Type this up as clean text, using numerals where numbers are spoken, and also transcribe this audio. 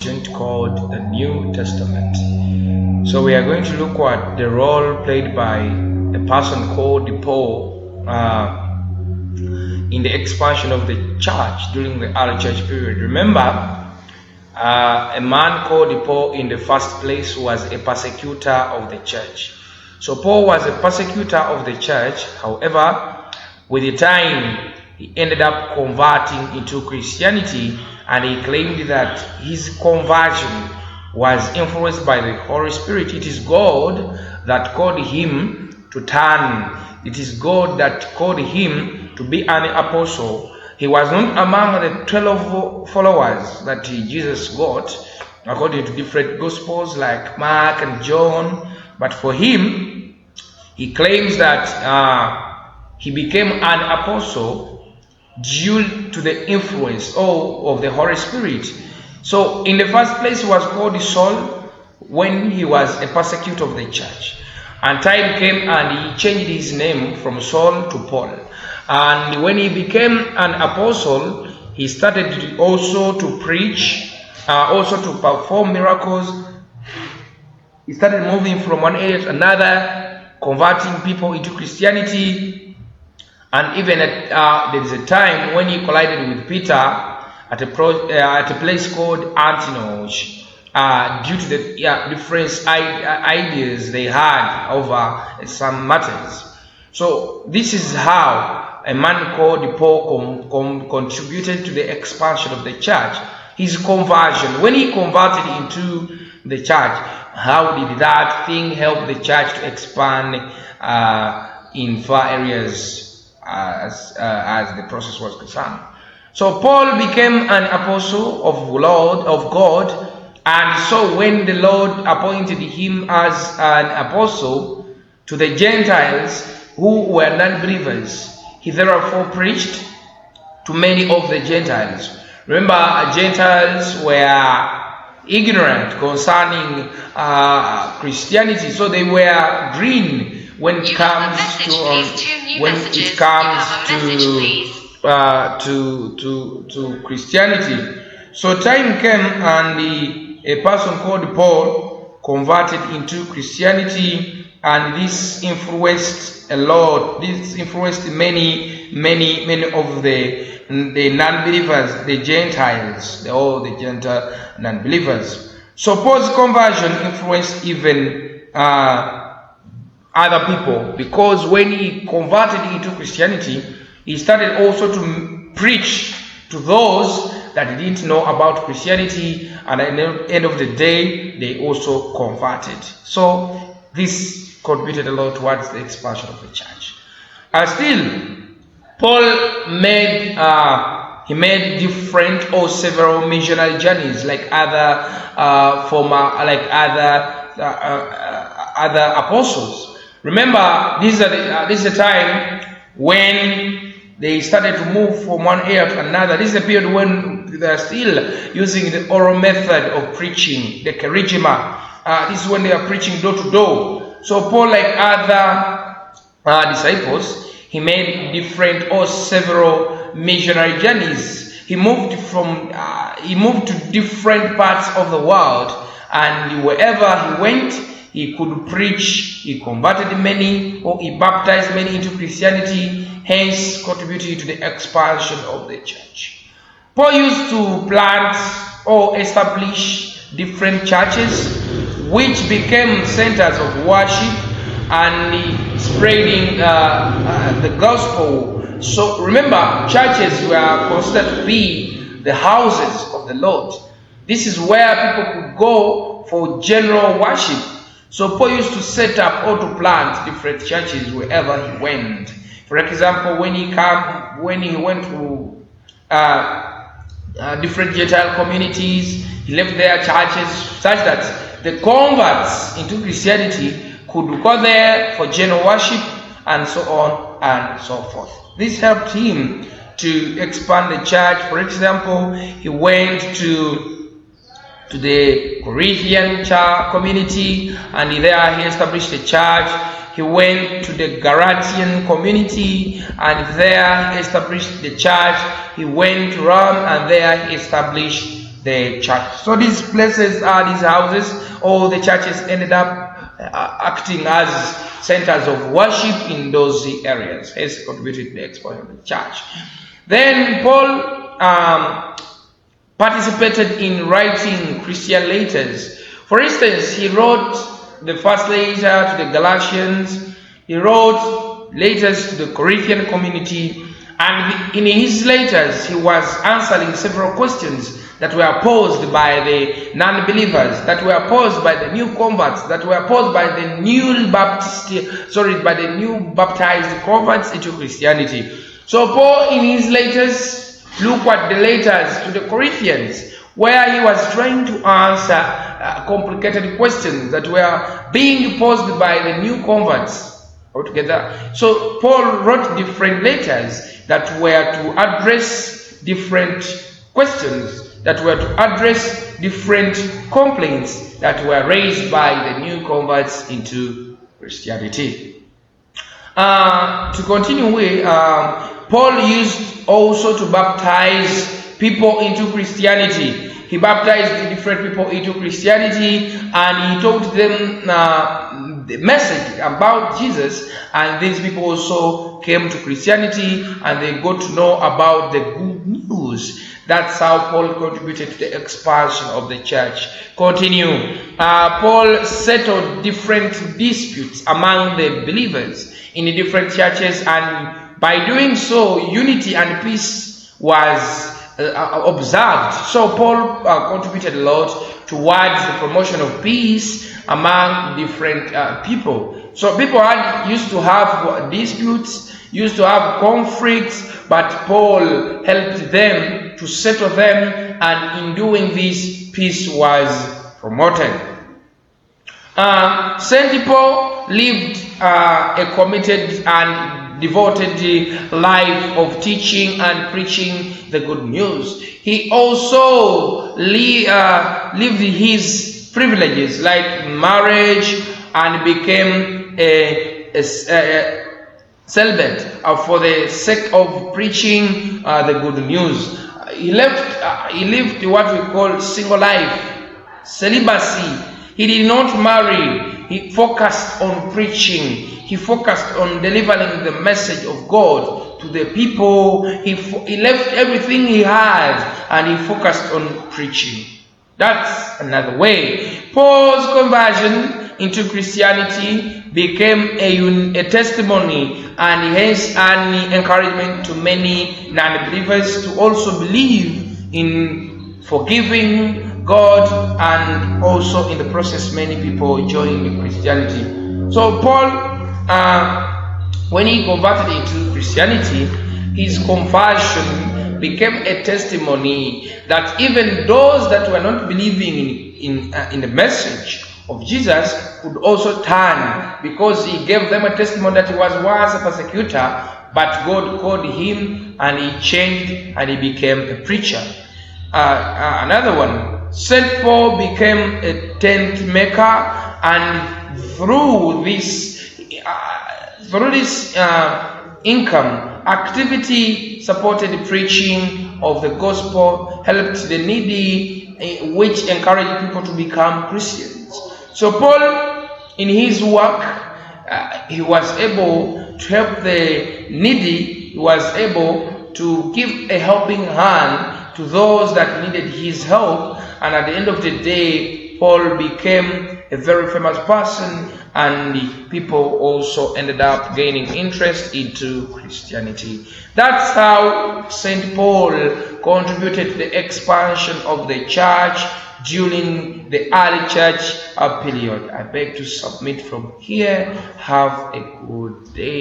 called the New Testament. So we are going to look at the role played by a person called Paul in the expansion of the church during the early church period. Remember, a man called Paul in the first place was a persecutor of the church. So Paul was a persecutor of the church. However, with the time, he ended up converting into Christianity, and he claimed that his conversion was influenced by the Holy Spirit. It is God that called him to turn. It is God that called him to be an apostle. He was not among the 12 followers that Jesus got, according to different gospels like Mark and John. But for him, he claims that he became an apostle due to the influence of the Holy Spirit. So in the first place, he was called Saul when he was a persecutor of the church. And time came and he changed his name from Saul to Paul. And when he became an apostle, he started also to preach, also to perform miracles. He started moving from one area to another, converting people into Christianity. And even there is a time when he collided with Peter at a place called Antioch, due to the different ideas they had over some matters. So this is how a man called Paul contributed to the expansion of the church. His conversion, when he converted into the church, how did that thing help the church to expand in far areas as the process was concerned? So Paul became an apostle of God, and so when the Lord appointed him as an apostle to the Gentiles who were non-believers, he therefore preached to many of the Gentiles. Remember, Gentiles were ignorant concerning Christianity, so they were green when it comes to Christianity. So time came and a person called Paul converted into Christianity, and this influenced a lot. This influenced many of the non-believers, the Gentiles, all the Gentile non-believers. So Paul's conversion influenced even other people, because when he converted into Christianity, he started also to preach to those that didn't know about Christianity, and at the end of the day, they also converted. So this contributed a lot towards the expansion of the church. Still, Paul made different or several missionary journeys, like other other apostles. Remember, this is a time when they started to move from one area to another. This is a period when they are still using the oral method of preaching, the kerygma. This is when they are preaching door to door. So Paul, like other disciples, he made different or several missionary journeys. He moved to different parts of the world, and wherever he went, he could preach. He converted many, or he baptized many into Christianity, hence contributing to the expansion of the church. Paul used to plant or establish different churches, which became centers of worship and spreading the gospel. So remember, churches were considered to be the houses of the Lord. This is where people could go for general worship. So Paul used to set up or to plant different churches wherever he went. For example, when he went to different Gentile communities, he left their churches such that the converts into Christianity could go there for general worship, and so on and so forth. This helped him to expand the church. For example, he went to the Corinthian church community, and there he established a church. He went to the Galatian community, and there he established the church. He went to Rome, and there he established the church. So these places, these houses, or the churches ended up acting as centers of worship in those areas. Hence contributed to the expansion of the church. Then Paul participated in writing Christian letters. For instance, he wrote the first letter to the Galatians. He wrote letters to the Corinthian community. And in his letters, he was answering several questions that were posed by the non-believers, that were posed by the new converts, that were posed by the new baptized converts into Christianity. So Paul, in his letters, look at the letters to the Corinthians, where he was trying to answer complicated questions that were being posed by the new converts altogether. So Paul wrote different letters that were to address different questions, that were to address different complaints that were raised by the new converts into Christianity. To continue with, Paul used also to baptize people into Christianity. He baptized different people into Christianity, and he taught them the message about Jesus, and these people also came to Christianity and they got to know about the good news. That's how Paul contributed to the expansion of the church. Continue. Paul settled different disputes among the believers in the different churches, and by doing so, unity and peace was observed. So Paul contributed a lot towards the promotion of peace among different people. So people used to have disputes, used to have conflicts, but Paul helped them to settle them, and in doing this, peace was promoted. St. Paul lived a committed and devoted life of teaching and preaching the good news. He also lived his privileges like marriage and became a celibate for the sake of preaching the good news. He lived what we call single life, celibacy. He did not marry. He focused on preaching. He focused on delivering the message of God to the people. He left everything he had and he focused on preaching. That's another way. Paul's conversion into Christianity became a testimony and hence an encouragement to many non-believers to also believe in forgiving God, and also in the process many people joined Christianity. So Paul, when he converted into Christianity, his conversion became a testimony that even those that were not believing in the message of Jesus could also turn, because he gave them a testimony that he was once a persecutor, but God called him and he changed and he became a preacher. Another one, St. Paul became a tent maker, and through this income activity supported preaching of the gospel, helped the needy, which encouraged people to become Christians. So Paul, in his work, he was able to help the needy. He was able to give a helping hand to those that needed his help, and at the end of the day, Paul became a very famous person, and people also ended up gaining interest into Christianity. That's how St. Paul contributed to the expansion of the church during the early church period. I beg to submit from here. Have a good day.